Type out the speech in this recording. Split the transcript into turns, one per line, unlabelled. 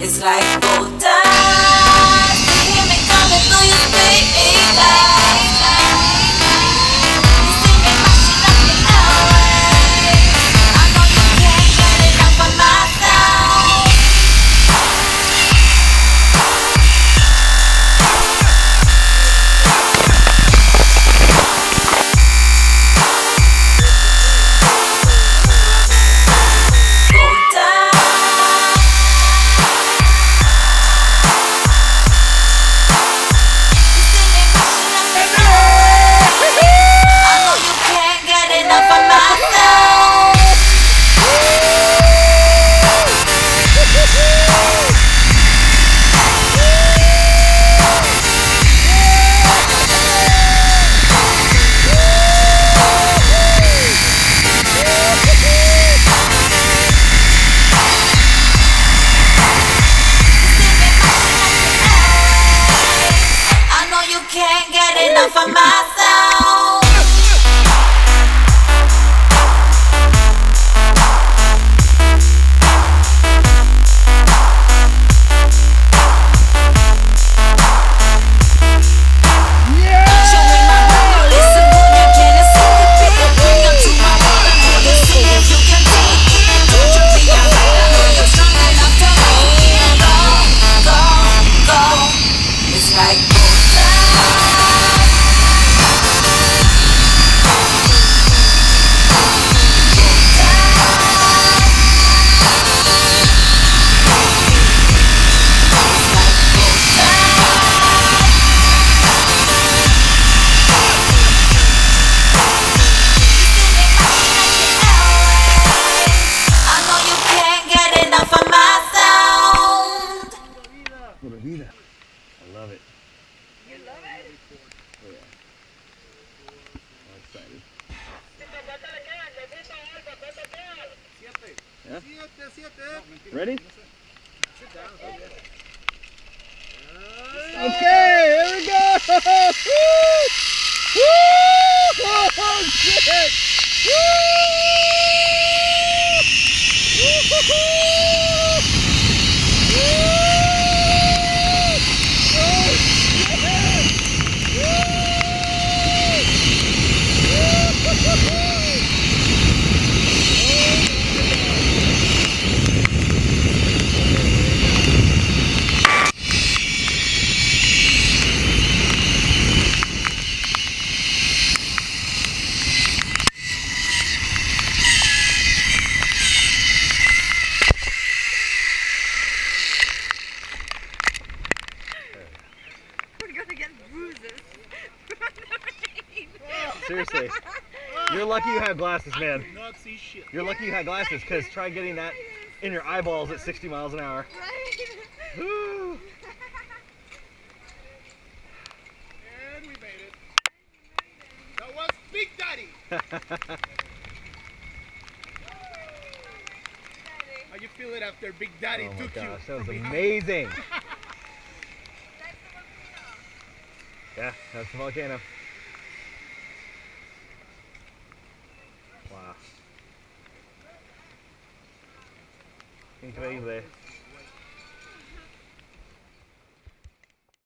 It's like gold dust. You hear me coming through your speakers. You see me marching up the airways. I know you can't get enough of my sound. Can't get enough of my sound. Show me my world, listen good, you can't escape it. Bring them to my world and hold it, see if you can take it. Don't you be afraid, I know you're strong enough to make it. Go, go, go. It's like
I love it.
You love it?
Oh yeah. I'm excited. Yeah? Ready? Okay, here we go! Woo! Woo! Oh shit! Woo! Seriously, you're lucky you have glasses, man. You're lucky you had glasses, because try getting that in your eyeballs at 60 miles an hour. Woo.
And we made it. That was Big Daddy. How you feel it after Big Daddy took you?
Oh my gosh, that was amazing. Yeah, that's the volcano. Wow. Increíble.